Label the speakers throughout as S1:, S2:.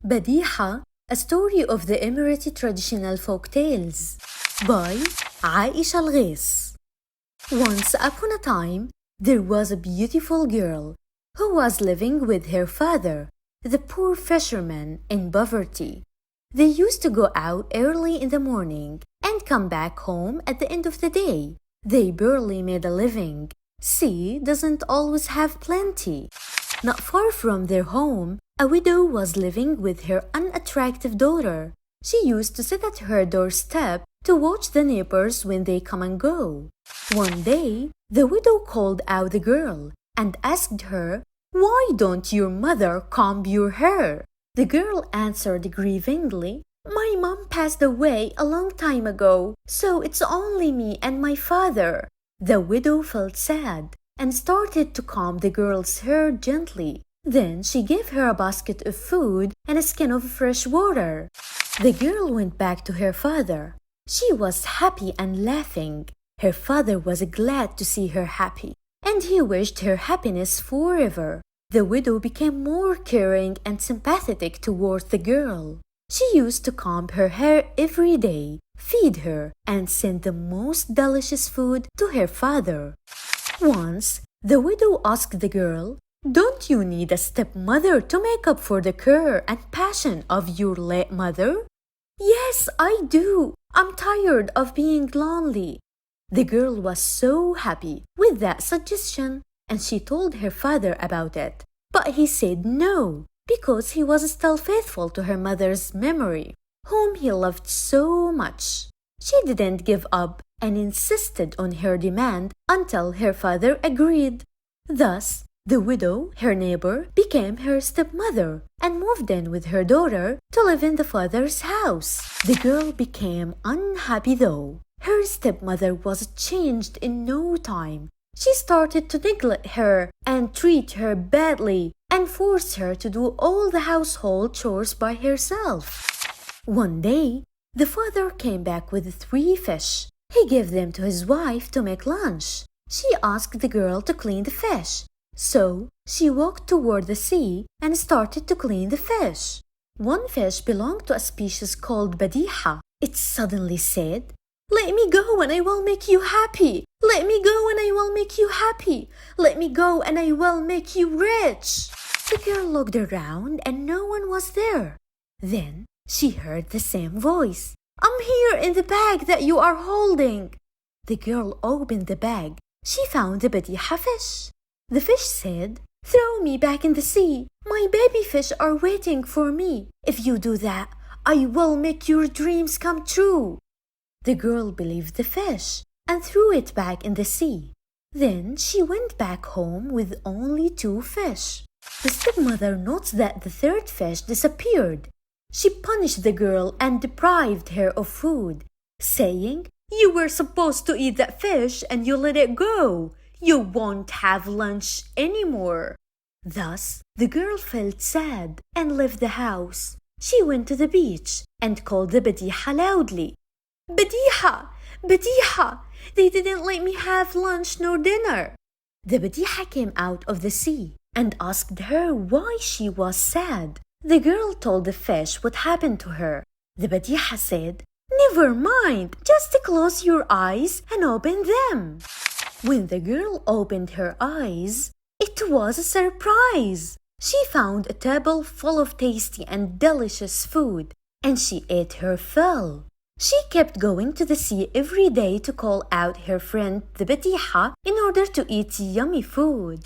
S1: Badiha, a story of the Emirate traditional folk tales by Aisha Alghais. Once upon a time, there was a beautiful girl who was living with her father, the poor fisherman, in poverty. They used to go out early in the morning and come back home at the end of the day. They barely made a living. Sea doesn't always have plenty. Not far from their home, a widow was living with her unattractive daughter. She used to sit at her doorstep to watch the neighbors when they come and go. One day, the widow called out the girl and asked her, "Why don't your mother comb your hair?" The girl answered grievingly, "My mom passed away a long time ago, so it's only me and my father." The widow felt sad and started to comb the girl's hair gently. Then she gave her a basket of food and a skin of fresh water. The girl went back to her father. She was happy and laughing. Her father was glad to see her happy, and he wished her happiness forever. The widow became more caring and sympathetic towards the girl. She used to comb her hair every day, feed her, and send the most delicious food to her father. Once, the widow asked the girl, "Don't you need a stepmother to make up for the care and passion of your late mother?" "Yes, I do. I'm tired of being lonely." The girl was so happy with that suggestion, and she told her father about it. But he said no, because he was still faithful to her mother's memory, whom he loved so much. She didn't give up and insisted on her demand until her father agreed. Thus, the widow, her neighbor, became her stepmother and moved in with her daughter to live in the father's house. The girl became unhappy though. Her stepmother was changed in no time. She started to neglect her and treat her badly and force her to do all the household chores by herself. One day, the father came back with 3 fish. He gave them to his wife to make lunch. She asked the girl to clean the fish. So she walked toward the sea and started to clean the fish. One fish belonged to a species called Badiha. It suddenly said, "Let me go and I will make you happy. Let me go and I will make you happy. Let me go and I will make you rich." The girl looked around and no one was there. Then she heard the same voice. "I'm here in the bag that you are holding." The girl opened the bag. She found the Badiha fish. The fish said, "Throw me back in the sea. My baby fish are waiting for me. If you do that, I will make your dreams come true." The girl believed the fish and threw it back in the sea. Then she went back home with only 2 fish. The stepmother noticed that the 3rd fish disappeared. She punished the girl and deprived her of food, saying, "You were supposed to eat that fish and you let it go. You won't have lunch anymore." Thus, the girl felt sad and left the house. She went to the beach and called the Badiha loudly. "Badiha! Badiha! They didn't let me have lunch nor dinner." The Badiha came out of the sea and asked her why she was sad. The girl told the fish what happened to her. The Badiha said, "Never mind, just close your eyes and open them." When the girl opened her eyes, it was a surprise. She found a table full of tasty and delicious food, and she ate her fill. She kept going to the sea every day to call out her friend the Badiha in order to eat yummy food.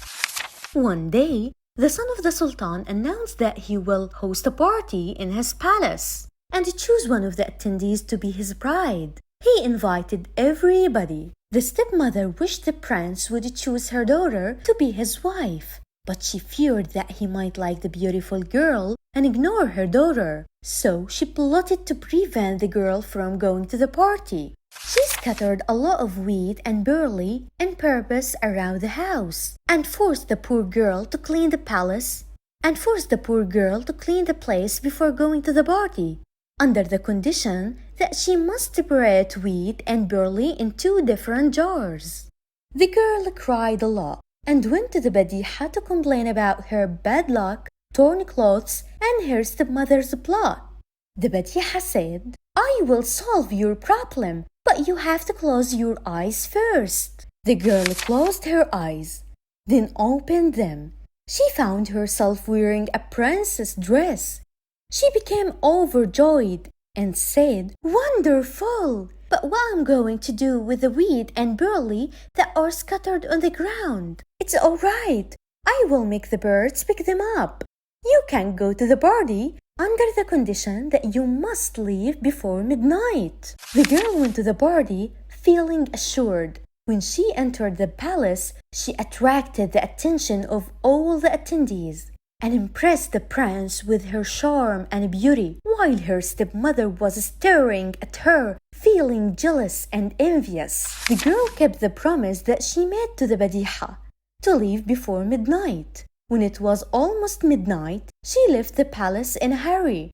S1: One day, the son of the Sultan announced that he will host a party in his palace and choose one of the attendees to be his bride. He invited everybody. The stepmother wished the prince would choose her daughter to be his wife, but she feared that he might like the beautiful girl and ignore her daughter. So she plotted to prevent the girl from going to the party. She scattered a lot of wheat and barley on purpose around the house and forced the poor girl to clean the place before going to the party, under the condition that she must separate wheat and barley in 2 different jars. The girl cried a lot and went to the Badiha to complain about her bad luck torn clothes and her stepmother's plot. The Badiha said, "I will solve your problem, but you have to close your eyes first." The girl closed her eyes, then opened them. She found herself wearing a princess dress. She became overjoyed and said, "Wonderful! But what am I going to do with the wheat and barley that are scattered on the ground? It's all right. I will make the birds pick them up. You can go to the party under the condition that you must leave before midnight." The girl went to the party feeling assured. When she entered the palace, she attracted the attention of all the attendees and impressed the prince with her charm and beauty, while her stepmother was staring at her, feeling jealous and envious. The girl kept the promise that she made to the Badiha to leave before midnight. When it was almost midnight, she left the palace in a hurry.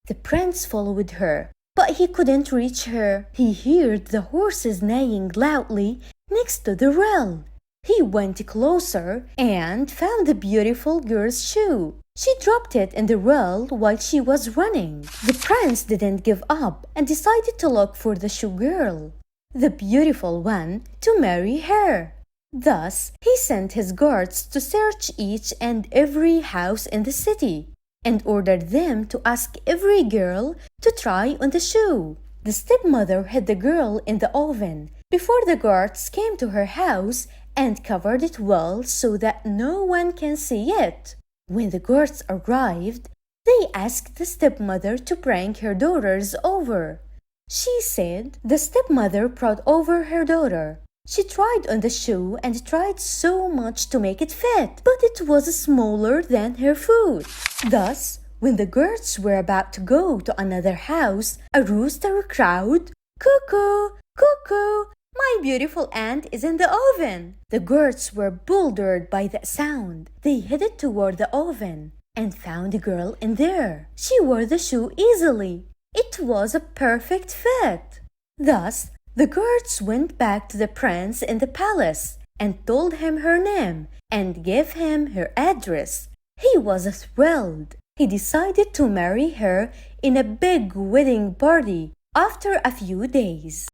S1: The prince followed her, but he couldn't reach her. He heard the horses neighing loudly next to the well. He went closer and found the beautiful girl's shoe. She dropped it in the well while she was running. The prince didn't give up and decided to look for the shoe girl, the beautiful one, to marry her. Thus, he sent his guards to search each and every house in the city and ordered them to ask every girl to try on the shoe. The stepmother hid the girl in the oven before the guards came to her house and covered it well so that no one can see it. When the guards arrived, they asked the stepmother to bring her daughters over. She said the stepmother brought over her daughter. She tried on the shoe and tried so much to make it fit, but it was smaller than her foot. Thus, when the guards were about to go to another house, a rooster crowed, "Cuckoo, cuckoo, my beautiful aunt is in the oven." The guards were bewildered by that sound. They headed toward the oven and found the girl in there. She wore the shoe easily. It was a perfect fit. Thus, the guards went back to the prince in the palace and told him her name and gave him her address. He was thrilled. He decided to marry her in a big wedding party after a few days.